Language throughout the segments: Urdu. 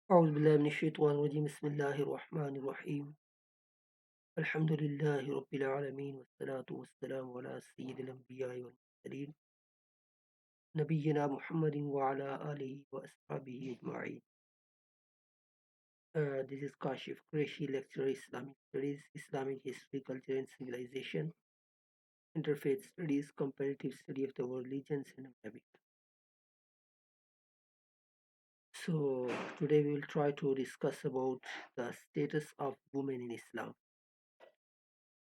أعوذ بالله من الشيطان الرجيم بسم الله الرحمن الرحيم الحمد لله رب العالمين والصلاة والسلام على سيد الأنبياء والمرسلين نبينا محمد وعلى آله وأصحابه أجمعين. This is Kashif Qureshi, lecturer Islamic Studies, Islamic History, Culture and Civilization, Interfaith Studies, Comparative Study of the World Religions and Arabic. So today we will try to discuss about the status of women in Islam.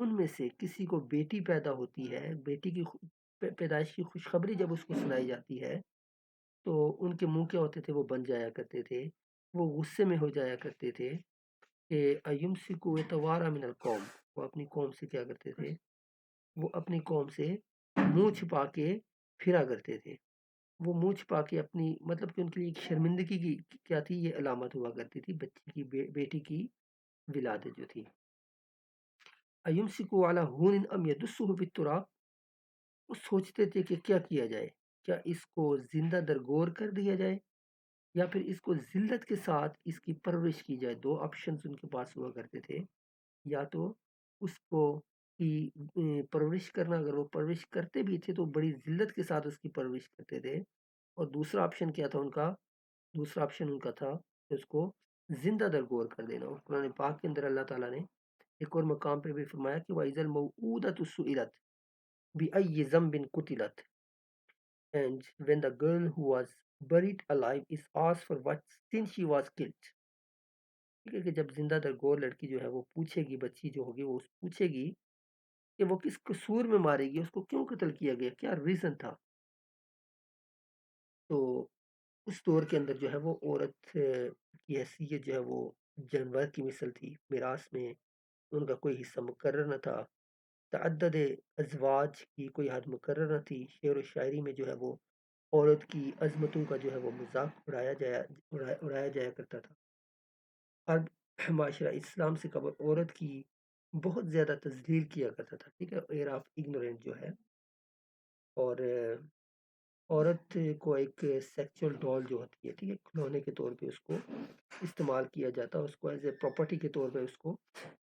ان میں سے کسی کو بیٹی پیدا ہوتی ہے، بیٹی کی پیدائش کی خوشخبری جب اس کو سنائی جاتی ہے تو ان کے منہ کیا ہوتے تھے، وہ بن جایا کرتے تھے، وہ غصے میں ہو جایا کرتے تھے کہ ایمسکو یتوارا من القوم، وہ اپنی قوم سے کیا کرتے تھے، وہ اپنی قوم سے منہ چھپا کے پھرا کرتے تھے، وہ منہ چھپا کے اپنی مطلب کہ ان کے لیے ایک شرمندگی کی کیا تھی، یہ علامت ہوا کرتی تھی بچی کی بیٹی کی ولادت جو تھی۔ ایمسکو علی ہون ام یدسہ فی التراب، وہ سوچتے تھے کہ کیا کیا جائے، کیا اس کو زندہ درگور کر دیا جائے یا پھر اس کو ذلت کے ساتھ اس کی پرورش کی جائے۔ دو آپشنز ان کے پاس ہوا کرتے تھے، یا تو اس کو کی پرورش کرنا، اگر وہ پرورش کرتے بھی تھے تو بڑی ذلت کے ساتھ اس کی پرورش کرتے تھے، اور دوسرا آپشن کیا تھا ان کا، دوسرا آپشن ان کا تھا کہ اس کو زندہ درگور کر دینا۔ اور قرآن پاک کے اندر اللہ تعالیٰ نے ایک اور مقام پہ بھی فرمایا کہ وَإِذَا الْمَوْءُودَةُ سُئِلَتْ بِأَيِّ ذَنبٍ قُتِلَتْ، and when the girl who was buried alive is asked for what sin she was killed، ٹھیک ہے، کہ جب زندہ درگور لڑکی جو ہے وہ پوچھے گی، بچی جو ہوگی وہ پوچھے گی کہ وہ کس قصور میں مارے گی، اس کو کیوں قتل کیا گیا، کیا ریزن تھا، تو اس دور کے اندر جو ہے وہ عورت کی حیثیت جو ہے وہ جانور کی مثل تھی، میراث میں ان کا کوئی حصہ مقرر نہ تھا، تعدد ازواج کی کوئی حد مقرر نہ تھی، شعر و شاعری میں جو ہے وہ عورت کی عظمتوں کا جو ہے وہ مذاق اڑایا جایا کرتا تھا۔ عرب معاشرہ اسلام سے قبل عورت کی بہت زیادہ تذلیل کیا کرتا تھا، ٹھیک ہے، ایئر آف اگنورینٹ جو ہے، اور عورت کو ایک سیکچول ڈال جو ہوتی ہے، ٹھیک ہے، کھلونے کے طور پہ اس کو استعمال کیا جاتا، اس کو ایز اے پراپرٹی کے طور پہ اس کو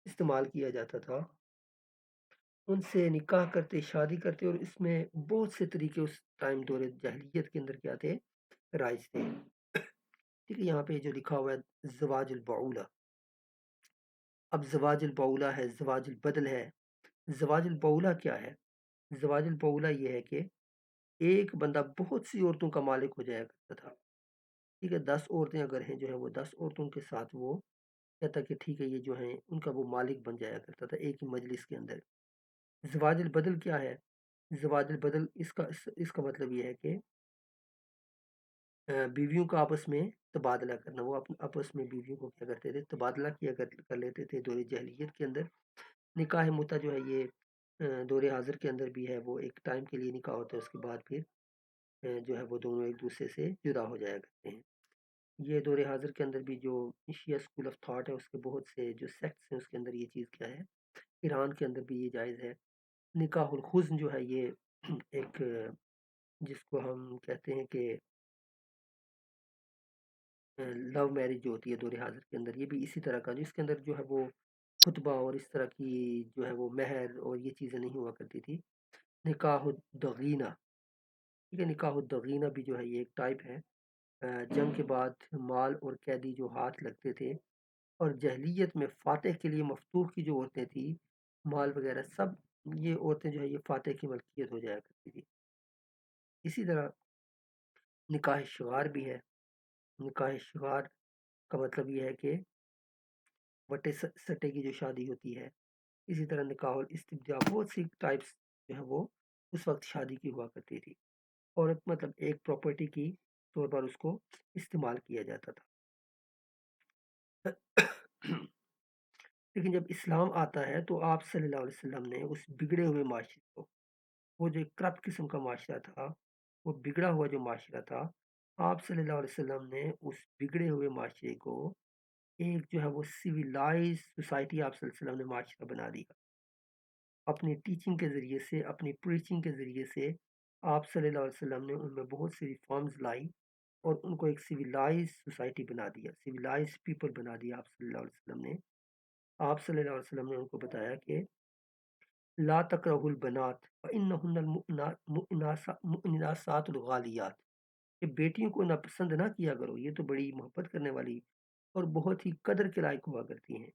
استعمال کیا جاتا تھا، ان سے نکاح کرتے، شادی کرتے، اور اس میں بہت سے طریقے اس ٹائم دور جاہلیت کے اندر کیا تھے، رائج تھے، ٹھیک ہے۔ یہاں پہ جو لکھا ہوا ہے زواج البعولہ، اب زواج البعولہ ہے، زواج البدل ہے۔ زواج البعولہ کیا ہے؟ زواج البعولہ یہ ہے کہ ایک بندہ بہت سی عورتوں کا مالک ہو جایا کرتا تھا، ٹھیک ہے، 10 عورتیں اگر ہیں جو ہے وہ 10 عورتوں کے ساتھ وہ کہتا کہ ٹھیک ہے یہ جو ہیں ان کا وہ مالک بن جایا کرتا تھا ایک ہی مجلس کے اندر۔ زواج البدل کیا ہے؟ زواج البدل اس کا مطلب یہ ہے کہ بیویوں کا آپس میں تبادلہ کرنا، وہ آپس میں بیویوں کو کیا کرتے تھے، تبادلہ کیا کر لیتے تھے دور جاہلیت کے اندر۔ نکاح متع جو ہے یہ دور حاضر کے اندر بھی ہے، وہ ایک ٹائم کے لیے نکاح ہوتا ہے، اس کے بعد پھر جو ہے وہ دونوں ایک دوسرے سے جدا ہو جایا کرتے ہیں۔ یہ دور حاضر کے اندر بھی جو شیعہ اسکول آف تھاٹ ہے، اس کے بہت سے جو سیکٹس ہیں اس کے اندر یہ چیز کیا ہے، ایران کے اندر بھی یہ جائز ہے۔ نکاح الخزن جو ہے یہ ایک جس کو ہم کہتے ہیں کہ لو میرج جو ہوتی ہے دور حاضر کے اندر، یہ بھی اسی طرح کا، جس کے اندر جو ہے وہ خطبہ اور اس طرح کی جو ہے وہ مہر اور یہ چیزیں نہیں ہوا کرتی تھی۔ نکاح الدغینہ، ٹھیک ہے، نکاح الدغینہ بھی جو ہے یہ ایک ٹائپ ہے۔ جنگ کے بعد مال اور قیدی جو ہاتھ لگتے تھے، اور جہلیت میں فاتح کے لیے مفتوح کی جو عورتیں تھیں، مال وغیرہ سب یہ عورتیں جو ہے یہ فاتح کی ملکیت ہو جایا کرتی تھی۔ اسی طرح نکاح شغار بھی ہے۔ نکاح شغار کا مطلب یہ ہے کہ وٹے سٹے کی جو شادی ہوتی ہے۔ اسی طرح نکاح الاستبداء، بہت سی ٹائپس جو ہے وہ اس وقت شادی کی ہوا کرتی تھی، عورت مطلب ایک پراپرٹی کی طور پر اس کو استعمال کیا جاتا تھا۔ لیکن جب اسلام آتا ہے تو آپ صلی اللہ علیہ وسلم نے اس بگڑے ہوئے معاشرے کو، وہ جو ایک کرپٹ قسم کا معاشرہ تھا، وہ بگڑا ہوا جو معاشرہ تھا، آپ صلی اللہ علیہ وسلم نے اس بگڑے ہوئے معاشرے کو ایک جو ہے وہ سویلائز سوسائٹی آپ صلی اللہ علیہ وسلم نے معاشرہ بنا دیا، اپنی ٹیچنگ کے ذریعے سے، اپنی پریچنگ کے ذریعے سے آپ صلی اللہ علیہ وسلم نے ان میں بہت سی ریفارمز لائی اور ان کو ایک سویلائز سوسائٹی بنا دیا، سویلائز پیپل بنا دیا آپ صلی اللہ علیہ وسلم نے۔ آپ صلی اللہ علیہ وسلم نے ان کو بتایا کہ لا تکرہوا البنات فإنہن المؤمنات الغالیات، کہ بیٹیوں کو ناپسند نہ کیا کرو، یہ تو بڑی محبت کرنے والی اور بہت ہی قدر کے لائق ہوا کرتی ہیں۔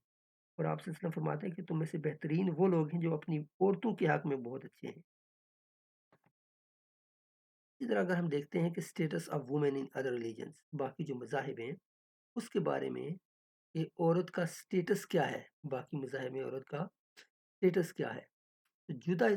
اور آپ صلی اللہ علیہ وسلم فرماتے ہیں کہ تم میں سے بہترین وہ لوگ ہیں جو اپنی عورتوں کے حق میں بہت اچھے ہیں۔ اسی طرح اگر ہم دیکھتے ہیں کہ status of women in other religions, باقی جو مذاہب ہیں اس کے بارے میں کہ عورت کا اسٹیٹس کیا ہے باقی مذاہب میں، عورت کا اسٹیٹس کیا ہے؟ تو جدہ